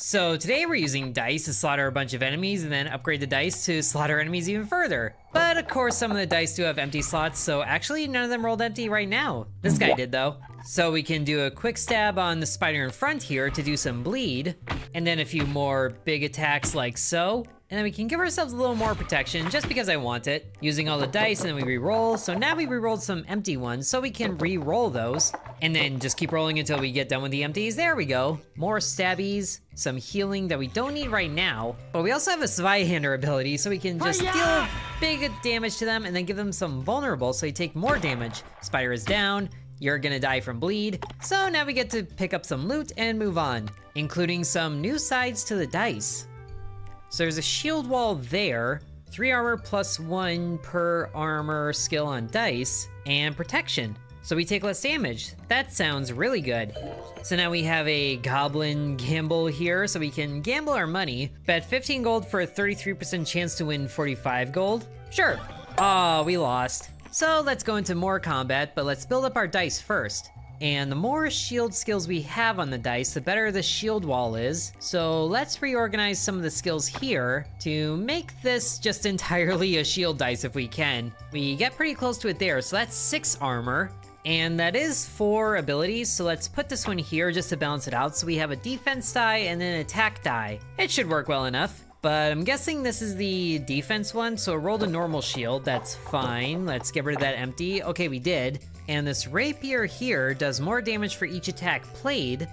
So today we're using dice to slaughter a bunch of enemies and then upgrade the dice to slaughter enemies even further. But of course some of the dice do have empty slots, so actually none of them rolled empty right now. This guy did though. So we can do a quick stab on the spider in front here to do some bleed, and then a few more big attacks like so. And then we can give ourselves a little more protection just because I want it, using all the dice, and then we re-roll. So now we re-rolled some empty ones, so we can re-roll those, and then just keep rolling until we get done with the empties. There we go. More stabbies, some healing that we don't need right now, but we also have a Zweihander ability, so we can just deal big damage to them and then give them some vulnerable, so you take more damage. Spider is down. You're gonna die from bleed. So now we get to pick up some loot and move on, including some new sides to the dice. So there's a shield wall there, 3 armor plus 1 per armor skill on dice, and protection. So we take less damage. That sounds really good. So now we have a goblin gamble here, so we can gamble our money. Bet 15 gold for a 33% chance to win 45 gold. Sure. Aw, we lost. So let's go into more combat, but let's build up our dice first. And the more shield skills we have on the dice, the better the shield wall is. So let's reorganize some of the skills here to make this just entirely a shield dice if we can. We get pretty close to it there, so that's 6 armor. And that is 4 abilities, so let's put this one here just to balance it out. So we have a defense die and an attack die. It should work well enough. But I'm guessing this is the defense one, so it rolled a normal shield. That's fine. Let's get rid of that empty. Okay, we did. And this rapier here does more damage for each attack played.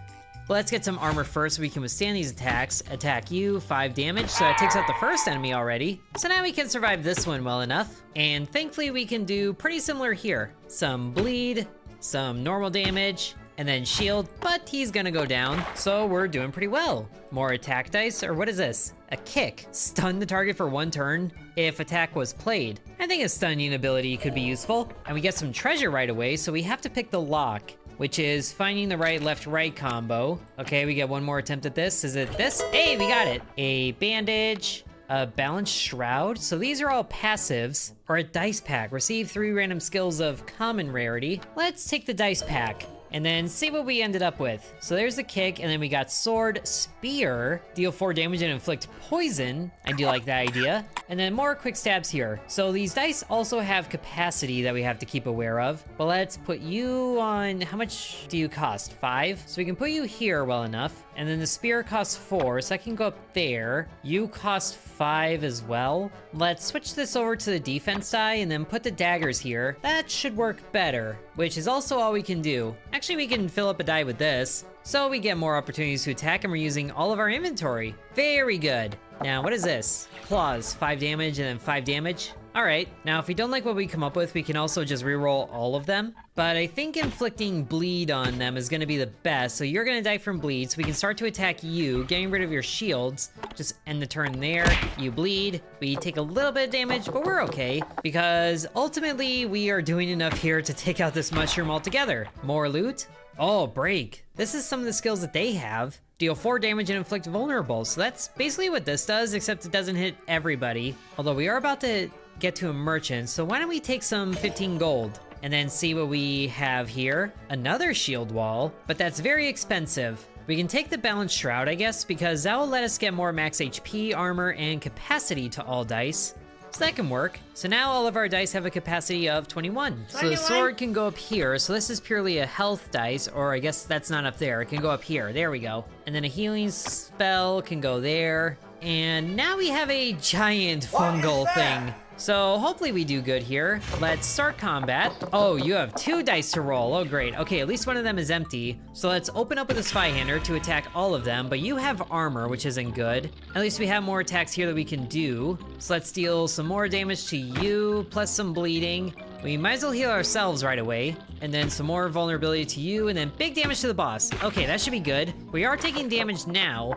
But let's get some armor first so we can withstand these attacks. Attack you, 5 damage, so that takes out the first enemy already. So now we can survive this one well enough. And thankfully we can do pretty similar here. Some bleed, some normal damage, and then shield, but he's gonna go down, so we're doing pretty well. More attack dice, or what is this? A kick. Stun the target for 1 turn if attack was played. I think a stunning ability could be useful. And we get some treasure right away, so we have to pick the lock, which is finding the right left-right combo. Okay, we get one more attempt at this. Is it this? Hey, we got it. A bandage, a balanced shroud. So these are all passives, or a dice pack. Receive 3 random skills of common rarity. Let's take the dice pack and then see what we ended up with. So there's the kick, and then we got sword, spear, deal 4 damage and inflict poison. I do like that idea. And then more quick stabs here. So these dice also have capacity that we have to keep aware of. But let's put you on, how much do you cost? 5? So we can put you here well enough. And then the spear costs 4, so I can go up there. You cost 5 as well. Let's switch this over to the defense die and then put the daggers here. That should work better, which is also all we can do. Actually, we can fill up a die with this, so we get more opportunities to attack, and we're using all of our inventory. Very good. Now, what is this? Claws, 5 damage and then 5 damage. All right, now if we don't like what we come up with, we can also just reroll all of them. But I think inflicting bleed on them is gonna be the best. So you're gonna die from bleed, so we can start to attack you, getting rid of your shields. Just end the turn there, you bleed. We take a little bit of damage, but we're okay, because ultimately we are doing enough here to take out this mushroom altogether. More loot. Oh, break. This is some of the skills that they have. Deal 4 damage and inflict vulnerable. So that's basically what this does, except it doesn't hit everybody. Although we are about to get to a merchant, so why don't we take some 15 gold and then see what we have here. Another shield wall, but that's very expensive. We can take the balanced shroud, I guess, because that will let us get more max HP, armor, and capacity to all dice. So that can work. So now all of our dice have a capacity of 21. So the sword can go up here. So this is purely a health dice, or I guess that's not up there. It can go up here. There we go. And then a healing spell can go there. And now we have a giant fungal thing. So hopefully we do good here. Let's start combat. Oh, you have 2 dice to roll. Oh, great. Okay, at least one of them is empty. So let's open up with a Zweihander to attack all of them, but you have armor, which isn't good. At least we have more attacks here that we can do. So let's deal some more damage to you, plus some bleeding. We might as well heal ourselves right away. And then some more vulnerability to you, and then big damage to the boss. Okay, that should be good. We are taking damage now,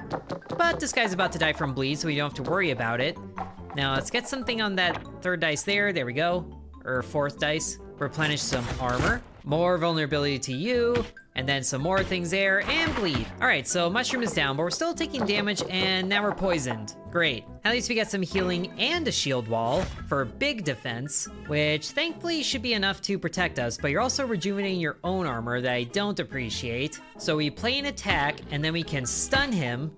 but this guy's about to die from bleed, so we don't have to worry about it. Now let's get something on that 3rd dice there. There we go. Or 4th dice. Replenish some armor. More vulnerability to you. And then some more things there, and bleed. All right, so mushroom is down, but we're still taking damage, and now we're poisoned. Great. At least we got some healing and a shield wall for big defense, which thankfully should be enough to protect us, but you're also rejuvenating your own armor that I don't appreciate. So we play an attack, and then we can stun him,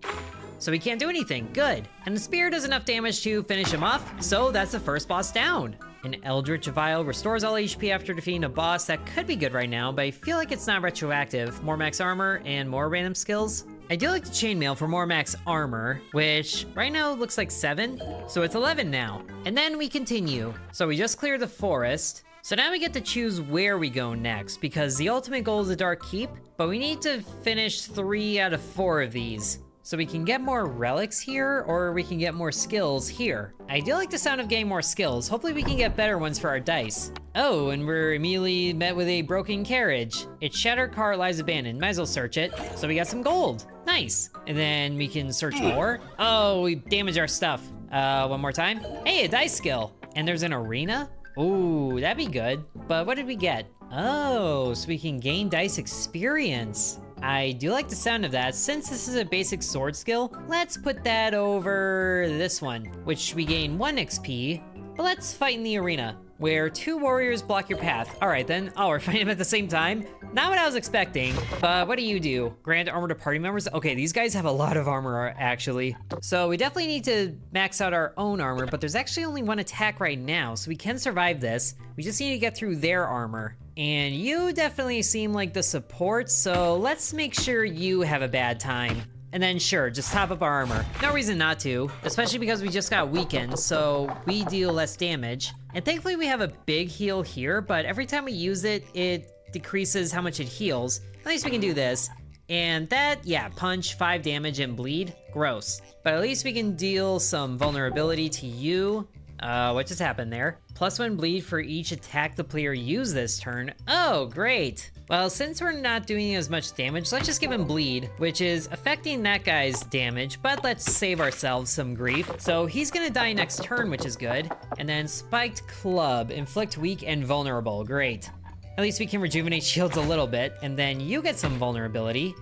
so he can't do anything. Good. And the spear does enough damage to finish him off, so that's the first boss down. An Eldritch Vial restores all HP after defeating a boss. That could be good right now, but I feel like it's not retroactive. More max armor and more random skills. I do like the chainmail for more max armor, which right now looks like 7, so it's 11 now. And then we continue. So we just cleared the forest. So now we get to choose where we go next, because the ultimate goal is the Dark Keep, but we need to finish 3 out of 4 of these. So we can get more relics here, or we can get more skills here. I do like the sound of getting more skills. Hopefully we can get better ones for our dice. Oh, and we're immediately met with a broken carriage. Its shattered car lies abandoned. Might as well search it. So we got some gold. Nice. And then we can search more. Oh, we damaged our stuff. One more time. Hey, a dice skill. And there's an arena? Ooh, that'd be good. But what did we get? Oh, so we can gain dice experience. I do like the sound of that. Since this is a basic sword skill, let's put that over this one, which we gain 1 XP, but let's fight in the arena, where 2 warriors block your path. All right then, oh, we're fighting them at the same time? Not what I was expecting, but what do you do? Grant armor to party members? Okay, these guys have a lot of armor, actually. So we definitely need to max out our own armor, but there's actually only 1 attack right now, so we can survive this. We just need to get through their armor. And you definitely seem like the support, so let's make sure you have a bad time. And then sure, just top up our armor. No reason not to, especially because we just got weakened, so we deal less damage. And thankfully we have a big heal here, but every time we use it, it decreases how much it heals. At least we can do this. And that, yeah, punch, 5 damage and bleed, gross. But at least we can deal some vulnerability to you. What just happened there? +1 bleed for each attack the player used this turn. Oh, great. Well, since we're not doing as much damage, let's just give him bleed, which is affecting that guy's damage, but let's save ourselves some grief. So he's gonna die next turn, which is good. And then spiked club, inflict weak and vulnerable, great. At least we can rejuvenate shields a little bit, and then you get some vulnerability.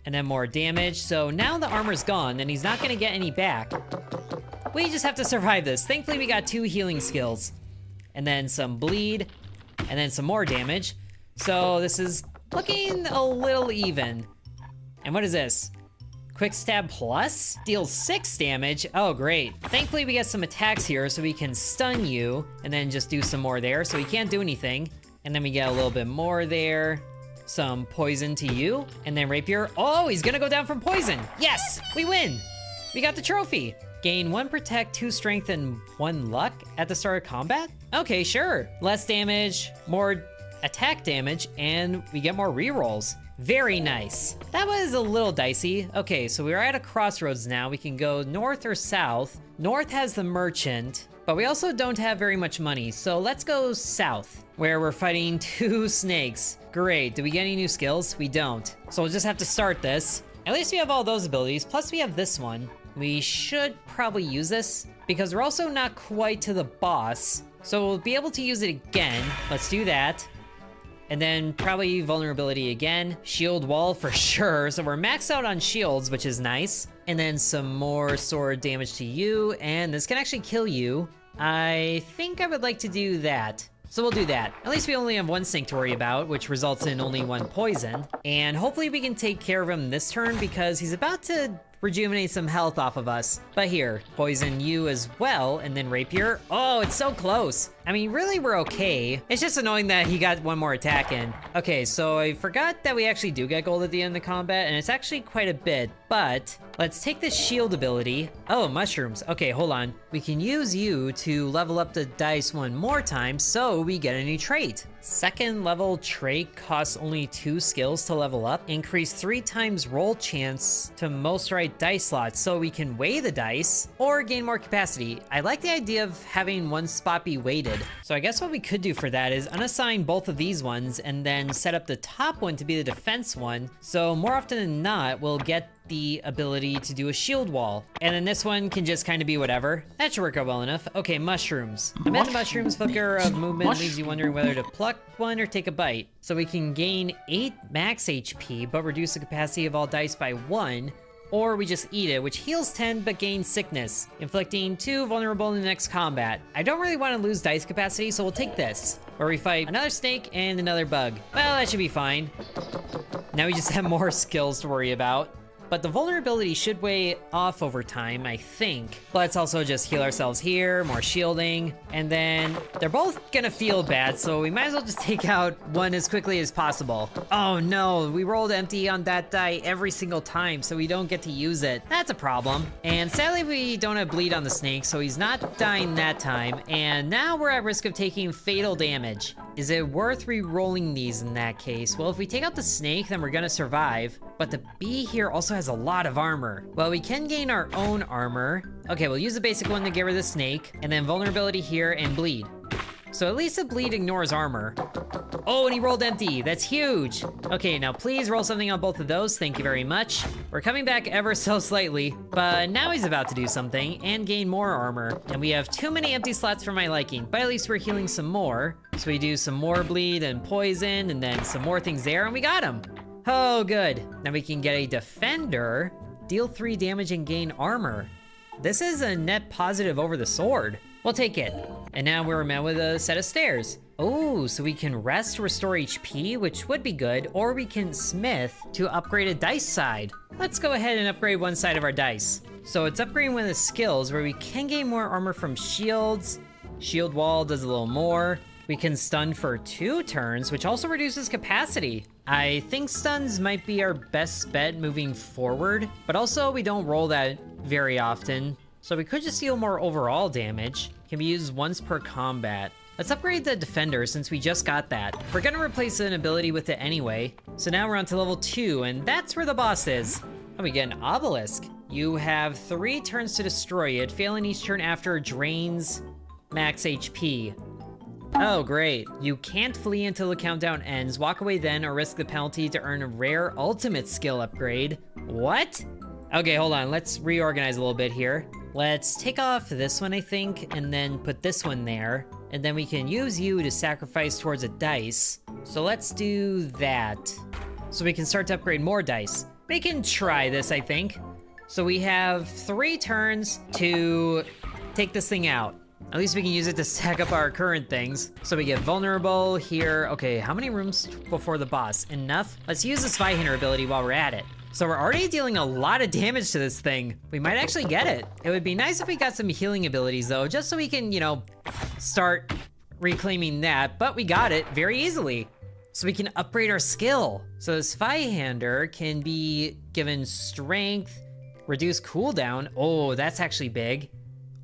And then more damage, so now the armor's gone, and he's not gonna get any back. We just have to survive this. Thankfully, we got 2 healing skills. And then some bleed, and then some more damage. So this is looking a little even. And what is this? Quick stab plus? Deals 6 damage. Oh, great. Thankfully, we get some attacks here so we can stun you, and then just do some more there, so he can't do anything. And then we get a little bit more there. Some poison to you, and then rapier. Oh, he's gonna go down from poison. Yes, we win. We got the trophy. Gain 1 protect, 2 strength, and 1 luck at the start of combat? Okay, sure. Less damage, more attack damage, and we get more rerolls. Very nice. That was a little dicey. Okay, so we're at a crossroads now. We can go north or south. North has the merchant, but we also don't have very much money, so let's go south, where we're fighting 2 snakes. Great, do we get any new skills? We don't. So we'll just have to start this. At least we have all those abilities, plus we have this one. We should probably use this, because we're also not quite to the boss, so we'll be able to use it again. Let's do that. And then probably vulnerability again. Shield wall for sure, so we're maxed out on shields, which is nice. And then some more sword damage to you, and this can actually kill you. I think I would like to do that. So we'll do that. At least we only have 1 snake to worry about, which results in only 1 poison. And hopefully we can take care of him this turn, because he's about to rejuvenate some health off of us. But here, poison you as well, and then rapier. Oh, it's so close. I mean, really, we're okay. It's just annoying that he got 1 more attack in. Okay, so I forgot that we actually do get gold at the end of the combat, and it's actually quite a bit, but let's take this shield ability. Oh, mushrooms. Okay, hold on. We can use you to level up the dice 1 more time, so we get a new trait. 2nd level trait costs only 2 skills to level up. Increase 3 times roll chance to most right dice slots, so we can weigh the dice or gain more capacity. I like the idea of having 1 spot be weighted. So I guess what we could do for that is unassign both of these ones and then set up the top one to be the defense one. So more often than not, we'll get the ability to do a shield wall. And then this one can just kind of be whatever. That should work out well enough. Okay, mushrooms. I bet the mushrooms flicker of movement leaves you wondering whether to pluck one or take a bite. So we can gain 8 max HP, but reduce the capacity of all dice by 1. Or we just eat it, which heals 10 but gains sickness, inflicting 2 vulnerable in the next combat. I don't really want to lose dice capacity, so we'll take this, where we fight another snake and another bug. Well, that should be fine. Now we just have more skills to worry about. but the vulnerability should weigh off over time, I think. Let's also just heal ourselves here, more shielding, and then they're both gonna feel bad, so we might as well just take out one as quickly as possible. Oh no, we rolled empty on that die every single time, so we don't get to use it. That's a problem. And sadly, we don't have bleed on the snake, so he's not dying that time, and now we're at risk of taking fatal damage. Is it worth re-rolling these in that case? Well, if we take out the snake, then we're gonna survive, but the bee here also has a lot of armor. Well, we can gain our own armor. Okay, we'll use the basic one to get rid of the snake, and then vulnerability here and bleed. So at least the bleed ignores armor. Oh, and he rolled empty. That's huge. Okay, now please roll something on both of those. Thank you very much. We're coming back ever so slightly, but now he's about to do something and gain more armor. And we have too many empty slots for my liking, but at least we're healing some more. So we do some more bleed and poison, and then some more things there, and we got him. Oh, good. Now we can get a defender, deal 3 damage and gain armor. This is a net positive over the sword. We'll take it. And now we're met with a set of stairs. Oh, so we can rest to restore HP, which would be good, or we can smith to upgrade a dice side. Let's go ahead and upgrade one side of our dice. So it's upgrading one of the skills where we can gain more armor from shields. Shield wall does a little more. We can stun for 2 turns, which also reduces capacity. I think stuns might be our best bet moving forward, but also we don't roll that very often. So we could just deal more overall damage. Can be used once per combat. Let's upgrade the defender since we just got that. We're gonna replace an ability with it anyway. So now we're on to level 2, and that's where the boss is. Oh, we get an obelisk. You have 3 turns to destroy it, failing each turn after it drains max HP. Oh, great. You can't flee until the countdown ends. Walk away then or risk the penalty to earn a rare ultimate skill upgrade. What? Okay, hold on. Let's reorganize a little bit here. Let's take off this one, I think, and then put this one there. And then we can use you to sacrifice towards a dice. So let's do that. So we can start to upgrade more dice. We can try this, I think. So we have 3 turns to take this thing out. At least we can use it to stack up our current things. So we get vulnerable here. Okay, how many rooms before the boss? Enough? Let's use the Zweihander ability while we're at it. So we're already dealing a lot of damage to this thing. We might actually get it. It would be nice if we got some healing abilities though, just so we can, you know, start reclaiming that, but we got it very easily. So we can upgrade our skill. So the Zweihander can be given strength, reduce cooldown. Oh, that's actually big.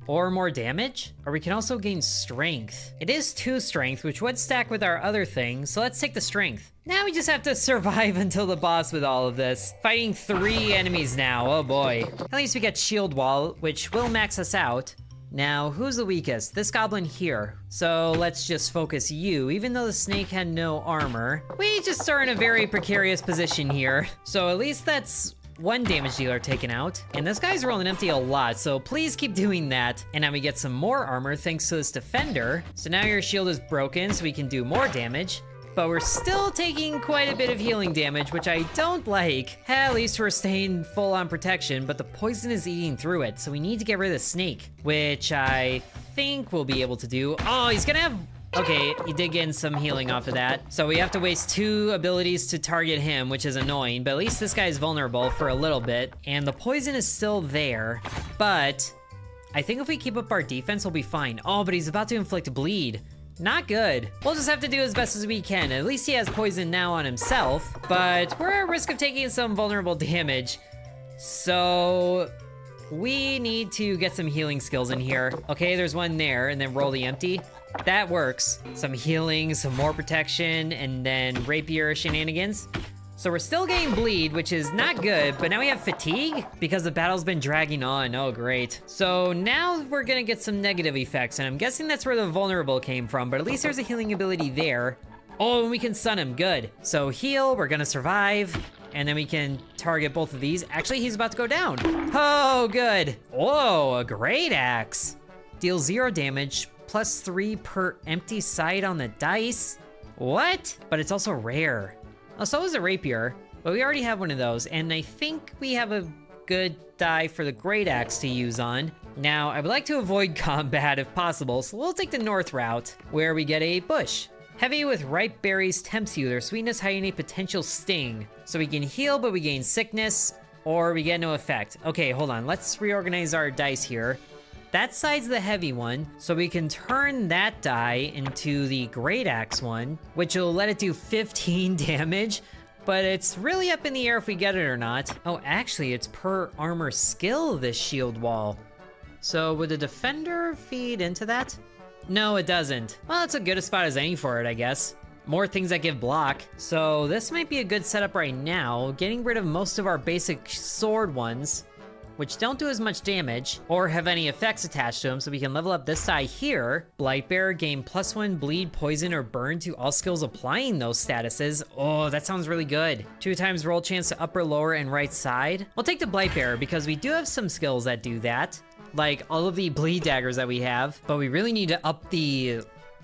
Or more damage, or we can also gain strength. It is 2 strength, which would stack with our other things, so let's take the strength. Now we just have to survive until the boss with all of this. Fighting 3 enemies now, oh boy. At least we get shield wall, which will max us out. Now, who's the weakest? This goblin here. So let's just focus you. Even though the snake had no armor, we just are in a very precarious position here. So at least that's 1 damage dealer taken out. And this guy's rolling empty a lot, so please keep doing that. And now we get some more armor thanks to this defender. So now your shield is broken, so we can do more damage. But we're still taking quite a bit of healing damage, which I don't like. At least we're staying full on protection, but the poison is eating through it, so we need to get rid of the snake, which I think we'll be able to do. Oh, he's gonna have... Okay, he did get some healing off of that. So we have to waste 2 abilities to target him, which is annoying, but at least this guy's vulnerable for a little bit. And the poison is still there, but I think if we keep up our defense, we'll be fine. Oh, but he's about to inflict bleed. Not good. We'll just have to do as best as we can. At least he has poison now on himself, but we're at risk of taking some vulnerable damage. So we need to get some healing skills in here. Okay, there's one there, and then roll the empty. That works. Some healing, some more protection, and then rapier shenanigans. So we're still getting bleed, which is not good, but now we have fatigue because the battle's been dragging on. Oh, great. So now we're gonna get some negative effects, and I'm guessing that's where the vulnerable came from, but at least there's a healing ability there. Oh, and we can stun him, good. So heal, we're gonna survive, and then we can target both of these. Actually, he's about to go down. Oh, good. Whoa, a great axe. Deals 0 damage, plus 3 per empty side on the dice. What? But it's also rare. Oh, so is a rapier, but we already have one of those, and I think we have a good die for the great axe to use on. Now, I would like to avoid combat if possible, so we'll take the north route, where we get a bush. Heavy with ripe berries tempts you. Their sweetness hiding a potential sting. So we can heal, but we gain sickness. or we get no effect. Okay, hold on. Let's reorganize our dice here. That side's the heavy one, so we can turn that die into the great axe one, which will let it do 15 damage, but it's really up in the air if we get it or not. Oh, actually, it's per armor skill, this shield wall. So would the defender feed into that? No, it doesn't. Well, it's as good a spot as any for it, I guess. More things that give block. So this might be a good setup right now, getting rid of most of our basic sword ones, which don't do as much damage or have any effects attached to them, so we can level up this die here. Blightbearer, gain +1 bleed, poison, or burn to all skills applying those statuses. Oh, that sounds really good. 2 times roll chance to upper, lower, and right side. We'll take the Blightbearer because we do have some skills that do that, like all of the bleed daggers that we have, but we really need to up the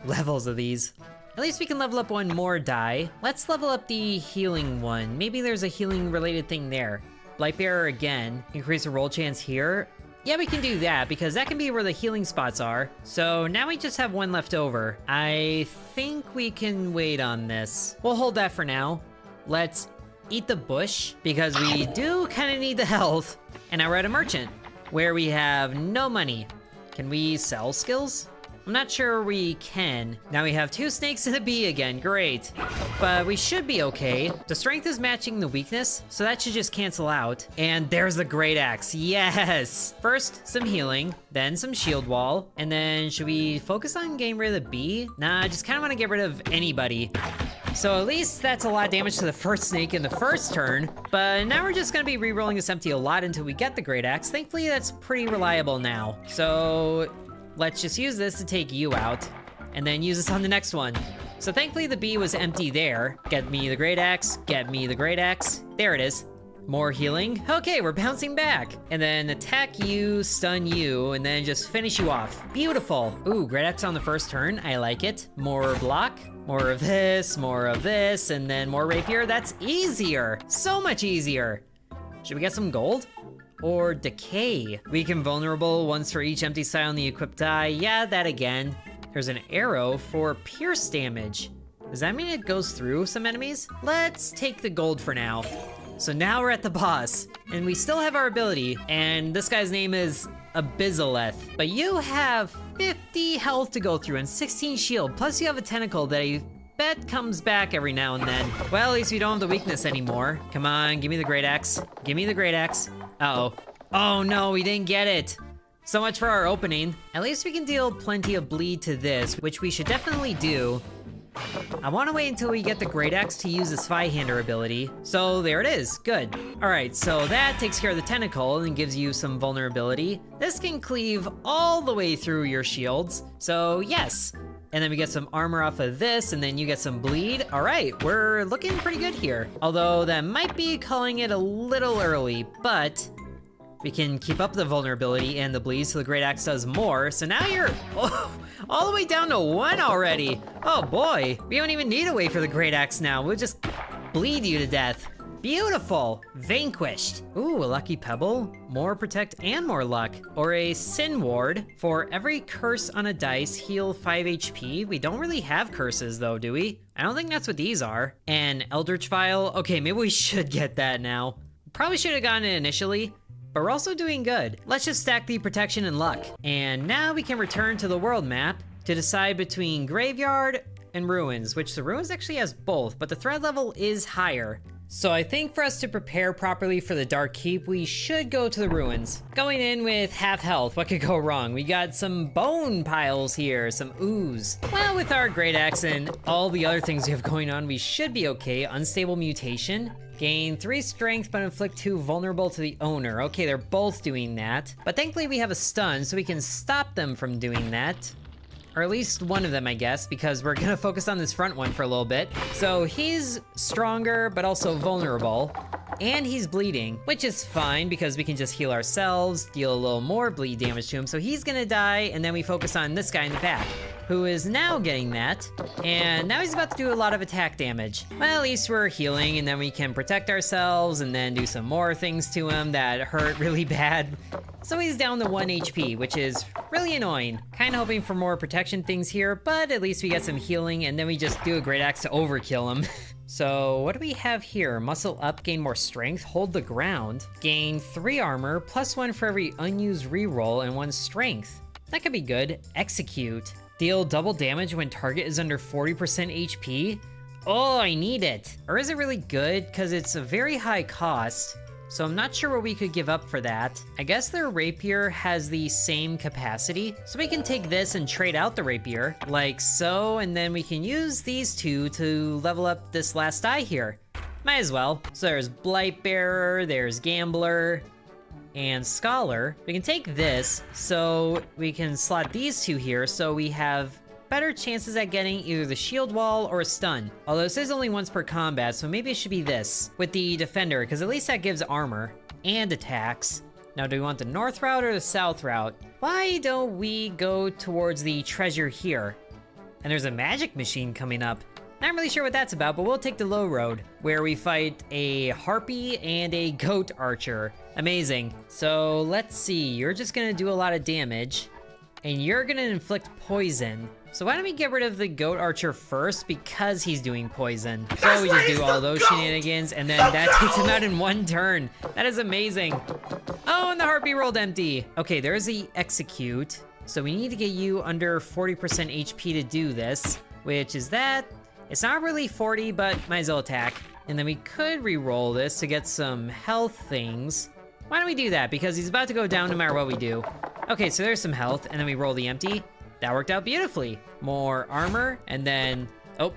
levels of these. At least we can level up one more die. Let's level up the healing one. Maybe there's a healing related thing there. Blightbearer again, increase the roll chance here. Yeah, we can do that because that can be where the healing spots are. So now we just have one left over. I think we can wait on this. We'll hold that for now. Let's eat the bush because we do kind of need the health. And now we're at a merchant where we have no money. Can we sell skills? I'm not sure we can. Now we have 2 snakes and a bee again, great. But we should be okay. The strength is matching the weakness, so that should just cancel out. And there's the great axe, yes! First, some healing, then some shield wall, and then should we focus on getting rid of the bee? Nah, I just kinda wanna get rid of anybody. So at least that's a lot of damage to the first snake in the first turn, but now we're just gonna be re-rolling this empty a lot until we get the great axe. Thankfully, that's pretty reliable now. So let's just use this to take you out, and then use this on the next one. So thankfully the bee was empty there. Get me the great axe, get me the great axe. There it is. More healing. Okay, we're bouncing back. And then attack you, stun you, and then just finish you off. Beautiful. Ooh, great axe on the first turn, I like it. More block, more of this, and then more rapier. That's easier, so much easier. Should we get some gold? Or decay. Weaken vulnerable, once for each empty side on the equipped die. Yeah, that again. There's an arrow for pierce damage. Does that mean it goes through some enemies? Let's take the gold for now. So now we're at the boss, and we still have our ability, and this guy's name is Abyeleith. But you have 50 health to go through and 16 shield, plus you have a tentacle that I bet comes back every now and then. Well, at least we don't have the weakness anymore. Come on, give me the great axe. Give me the great axe. Uh-oh. Oh no, we didn't get it. So much for our opening. At least we can deal plenty of bleed to this, which we should definitely do. I want to wait until we get the great axe to use the Zweihander ability. So there it is, good. All right, so that takes care of the tentacle and gives you some vulnerability. This can cleave all the way through your shields, so yes. And then we get some armor off of this, and then you get some bleed. All right, we're looking pretty good here. Although that might be calling it a little early, but we can keep up the vulnerability and the bleed so the great axe does more. So now you're all the way down to 1 already. Oh boy, we don't even need to wait for the great axe now. We'll just bleed you to death. Beautiful, vanquished. Ooh, a lucky pebble, more protect and more luck. Or a sin ward. For every curse on a dice, heal 5 HP. We don't really have curses though, do we? I don't think that's what these are. An eldritch vial, okay, maybe we should get that now. Probably should have gotten it initially, but we're also doing good. Let's just stack the protection and luck. And now we can return to the world map to decide between graveyard and ruins, which the ruins actually has both, but the threat level is higher. So I think for us to prepare properly for the Dark Keep, we should go to the ruins. Going in with half health, what could go wrong? We got some bone piles here, some ooze. Well, with our great axe and all the other things we have going on, we should be okay. Unstable mutation. Gain 3 strength, but inflict 2 vulnerable to the owner. Okay, they're both doing that. But thankfully we have a stun, so we can stop them from doing that. Or at least one of them, I guess, because we're gonna focus on this front one for a little bit. So he's stronger, but also vulnerable. And he's bleeding, which is fine because we can just heal ourselves, deal a little more bleed damage to him. So he's gonna die, and then we focus on this guy in the back, who is now getting that. And now he's about to do a lot of attack damage. Well, at least we're healing, and then we can protect ourselves and then do some more things to him that hurt really bad. So he's down to 1 HP, which is really annoying. Kinda hoping for more protection things here, but at least we get some healing, and then we just do a great axe to overkill him. So what do we have here? Muscle up, gain more strength, hold the ground, gain 3 armor, +1 for every unused reroll, and 1 strength. That could be good. Execute. Deal double damage when target is under 40% HP. Oh, I need it. Or is it really good? Because it's a very high cost. So I'm not sure what we could give up for that. I guess their rapier has the same capacity. So we can take this and trade out the rapier, like so, and then we can use these two to level up this last die here. Might as well. So there's Blightbearer, there's Gambler, and Scholar. We can take this, so we can slot these two here, so we have better chances at getting either the shield wall or a stun. Although this is only once per combat, so maybe it should be this with the defender, because at least that gives armor and attacks. Now, do we want the north route or the south route? Why don't we go towards the treasure here? And there's a magic machine coming up. Not really sure what that's about, but we'll take the low road, where we fight a harpy and a goat archer. Amazing. So let's see, you're just gonna do a lot of damage, and you're gonna inflict poison. So why don't we get rid of the goat archer first, because he's doing poison. So we just do all those shenanigans, and then that takes him out in 1 turn. That is amazing. Oh, and the harpy rolled empty. Okay, there's the execute. So we need to get you under 40% HP to do this, which is that. It's not really 40, but might as well attack. And then we could re-roll this to get some health things. Why don't we do that? Because he's about to go down no matter what we do. Okay, so there's some health, and then we roll the empty. That worked out beautifully. More armor, and then, oh,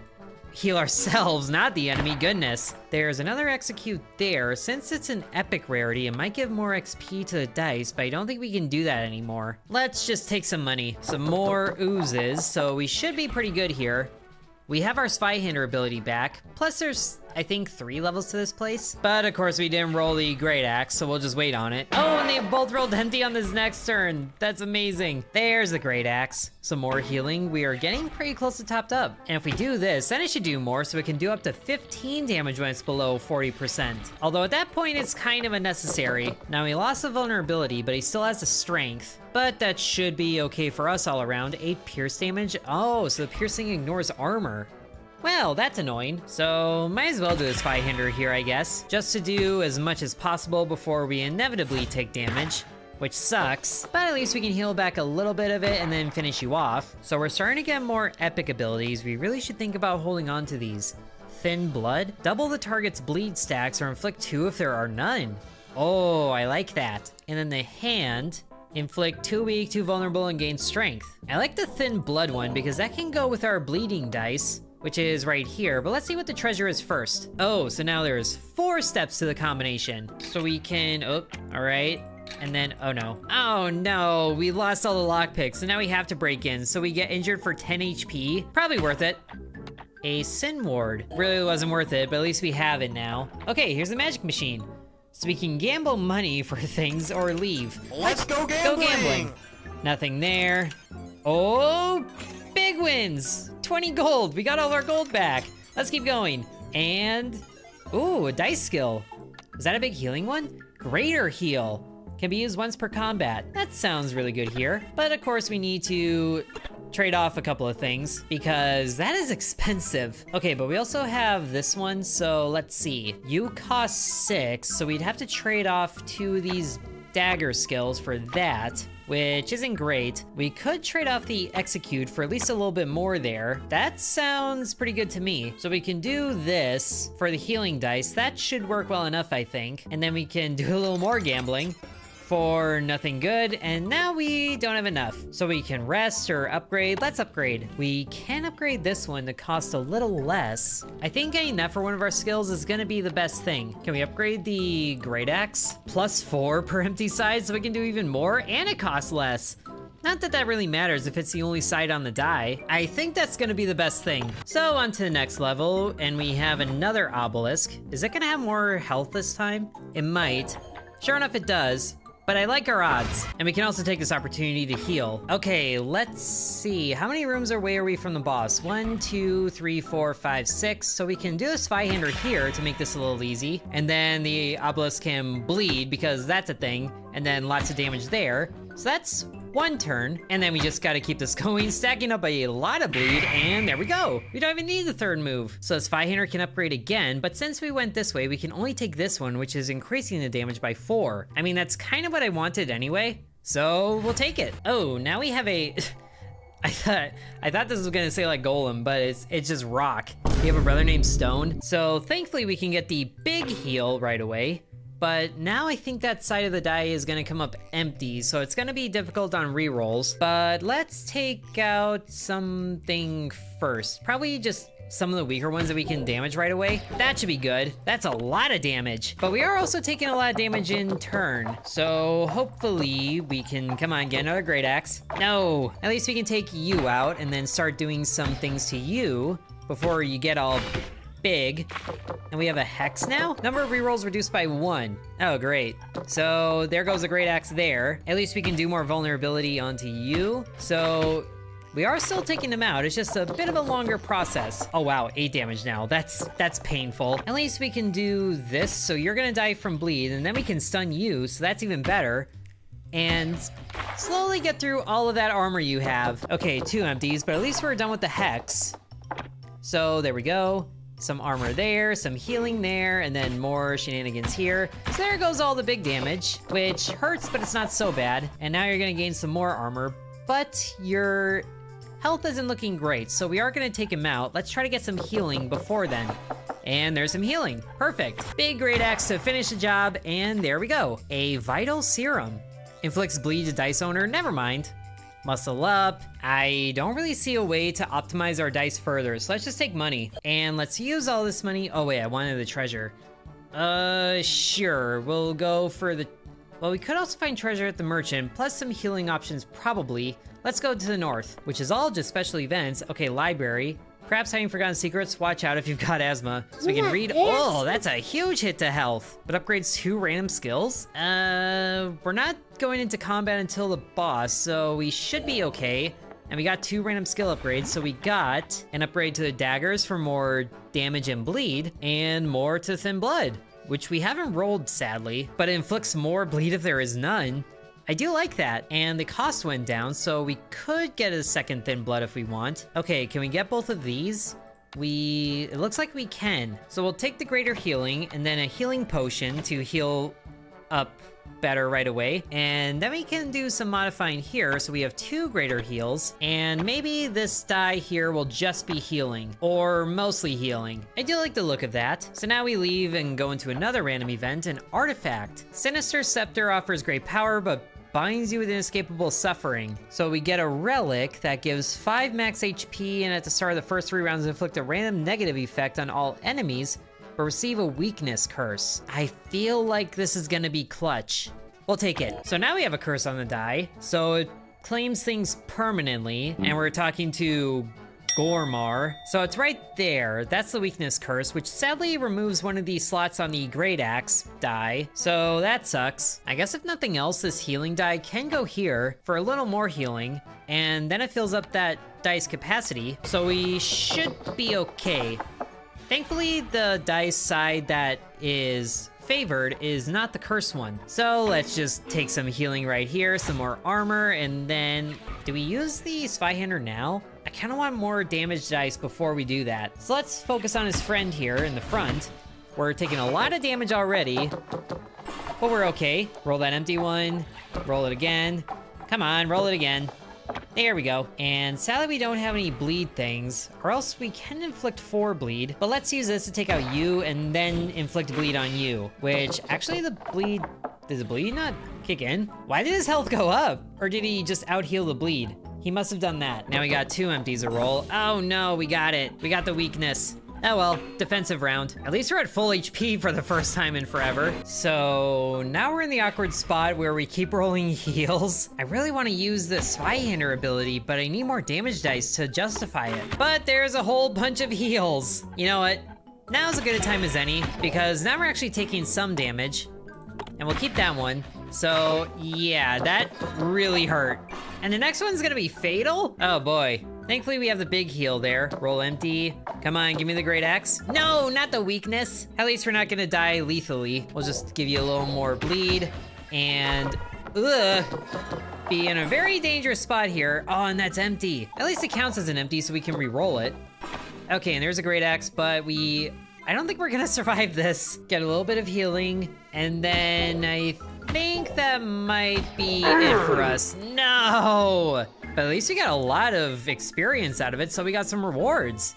heal ourselves, not the enemy, goodness. There's another execute there. Since it's an epic rarity, it might give more XP to the dice, but I don't think we can do that anymore. Let's just take some money. Some more oozes, so we should be pretty good here. We have our Spy Hander ability back, plus there's, I think, 3 levels to this place. But of course we didn't roll the Great Axe, so we'll just wait on it. Oh, and they both rolled empty on this next turn. That's amazing. There's the Great Axe. Some more healing. We are getting pretty close to topped up. And if we do this, then it should do more, so it can do up to 15 damage when it's below 40%. Although at that point, it's kind of unnecessary. Now he lost the vulnerability, but he still has the strength. But that should be okay for us all around. 8 pierce damage. Oh, so the piercing ignores armor. Well, that's annoying. So might as well do a Spy Hander here, I guess. Just to do as much as possible before we inevitably take damage, which sucks. But at least we can heal back a little bit of it and then finish you off. So we're starting to get more epic abilities. We really should think about holding on to these. Thin Blood. Double the target's bleed stacks or inflict 2 if there are none. Oh, I like that. And then the Hand. Inflict 2 weak, 2 vulnerable, and gain strength. I like the Thin Blood one because that can go with our bleeding dice, which is right here, but let's see what the treasure is first. Oh, so now there's 4 steps to the combination. So we can, oh, all right. And then, oh no, we lost all the lockpicks, so now we have to break in. So we get injured for 10 HP, probably worth it. A Sin Ward, really wasn't worth it, but at least we have it now. Okay, here's the magic machine. So we can gamble money for things or leave. Let's go gambling! Go gambling. Nothing there. Oh, big wins. 20 gold. We got all our gold back. Let's keep going. And, ooh, a dice skill. Is that a big healing one? Greater heal. Can be used once per combat. That sounds really good here. But of course we need to trade off a couple of things because that is expensive. Okay, but we also have this one, so let's see. You cost 6, so we'd have to trade off 2 of these dagger skills for that, which isn't great. We could trade off the execute for at least a little bit more there. That sounds pretty good to me. So we can do this for the healing dice. That should work well enough, I think. And then we can do a little more gambling for nothing good, and now we don't have enough. So we can rest or upgrade. Let's upgrade. We can upgrade this one to cost a little less. I think getting that for one of our skills is gonna be the best thing. Can we upgrade the Great Axe? +4 per empty side, so we can do even more, and it costs less. Not that that really matters if it's the only side on the die. I think that's gonna be the best thing. So on to the next level, and we have another obelisk. Is it gonna have more health this time? It might. Sure enough, it does. But I like our odds. And we can also take this opportunity to heal. Okay, let's see. How many rooms away are we from the boss? 1, 2, 3, 4, 5, 6. So we can do a Spy Hander here to make this a little easy. And then the obelisk can bleed because that's a thing. And then lots of damage there. So that's 1 turn, and then we just gotta keep this going, stacking up a lot of bleed, and there we go. We don't even need the 3rd move. So this Spyhander can upgrade again, but since we went this way, we can only take this one, which is increasing the damage by 4. I mean, that's kind of what I wanted anyway, so we'll take it. Oh, now we have a... I thought this was gonna say like Golem, but it's just rock. We have a brother named Stone, so thankfully we can get the big heal right away. But now I think that side of the die is gonna come up empty, so it's gonna be difficult on rerolls. But let's take out something first. Probably just some of the weaker ones that we can damage right away. That should be good. That's a lot of damage. But we are also taking a lot of damage in turn. So hopefully we can, come on, get another Great Axe. No, at least we can take you out and then start doing some things to you before you get all big. And we have a Hex now? Number of rerolls reduced by 1. Oh, great. So there goes the Great Axe there. At least we can do more vulnerability onto you. So we are still taking them out. It's just a bit of a longer process. Oh wow, 8 damage now. That's painful. At least we can do this. So you're gonna die from bleed, and then we can stun you, so that's even better. And slowly get through all of that armor you have. Okay, 2 empties, but at least we're done with the Hex. So there we go. Some armor there, some healing there, and then more shenanigans here. So there goes all the big damage, which hurts, but it's not so bad. And now you're gonna gain some more armor, but your health isn't looking great, so we are gonna take him out. Let's try to get some healing before then. And there's some healing. Perfect. Big Great Axe to finish the job, and there we go. A Vital Serum. Inflicts bleed to dice owner, never mind. Muscle up. I don't really see a way to optimize our dice further, so let's just take money. And let's use all this money. Oh wait, I wanted the treasure. Sure, we'll go for the... Well, we could also find treasure at the merchant, plus some healing options probably. Let's go to the north, which is all just special events. Okay, library. Perhaps hiding forgotten secrets. Watch out if you've got asthma. So we can read. Oh, that's a huge hit to health. But upgrades 2 random skills. We're not going into combat until the boss, so we should be okay. And we got 2 random skill upgrades. So we got an upgrade to the daggers for more damage and bleed, and more to thin blood, which we haven't rolled sadly, but it inflicts more bleed if there is none. I do like that, and the cost went down, so we could get a second thin blood if we want. Okay, can we get both of these? It looks like we can. So we'll take the greater healing, and then a healing potion to heal up better right away. And then we can do some modifying here, so we have 2 greater heals, and maybe this die here will just be healing, or mostly healing. I do like the look of that. So now we leave and go into another random event, an artifact. Sinister Scepter offers great power, but binds you with inescapable suffering. So we get a relic that gives 5 max HP, and at the start of the first 3 rounds inflict a random negative effect on all enemies, but receive a weakness curse. I feel like this is gonna be clutch. We'll take it. So now we have a curse on the die, so it claims things permanently, and we're talking to Gormar. So it's right there. That's the weakness curse, which sadly removes one of these slots on the Great Axe die. So that sucks. I guess if nothing else, this healing die can go here for a little more healing, and then it fills up that dice capacity. So we should be okay. Thankfully, the dice side that is favored is not the cursed one. So let's just take some healing right here, some more armor, and then do we use the Spyhander now? I kind of want more damage dice before we do that. So let's focus on his friend here in the front. We're taking a lot of damage already, but we're okay. Roll that empty one, roll it again. Come on, roll it again. There we go. And sadly we don't have any bleed things, or else we can inflict 4 bleed. But let's use this to take out you and then inflict bleed on you, which actually does the bleed not kick in? Why did his health go up? Or did he just out heal the bleed? He must have done that. Now we got 2 empties to roll. Oh no, we got it. We got the weakness. Oh well, defensive round. At least we're at full HP for the first time in forever. So now we're in the awkward spot where we keep rolling heals. I really want to use the Spyhander ability, but I need more damage dice to justify it. But there's a whole bunch of heals. You know what? Now's as good a time as any, because now we're actually taking some damage, and we'll keep that one. So yeah, that really hurt. And the next one's gonna be fatal? Oh boy. Thankfully we have the big heal there. Roll empty. Come on, give me the Great Axe. No, not the weakness. At least we're not gonna die lethally. We'll just give you a little more bleed. And, ugh. be in a very dangerous spot here. Oh, and that's empty. At least it counts as an empty, so we can re-roll it. Okay, and there's a great axe, but I don't think we're gonna survive this. Get a little bit of healing, and then I think that might be it for us. No! But at least we got a lot of experience out of it, so we got some rewards.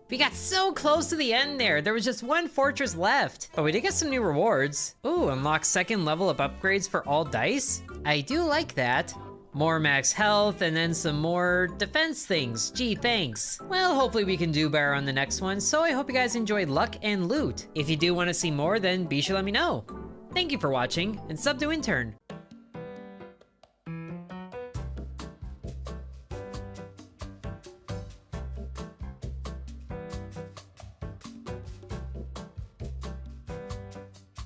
We got so close to the end there. There was just one fortress left. But we did get some new rewards. Ooh, unlock second level up upgrades for all dice. I do like that. More max health, and then some more defense things. Gee, thanks. Well, hopefully we can do better on the next one, so I hope you guys enjoyed luck and loot. If you do want to see more, then be sure to let me know. Thank you for watching, and sub to Intern.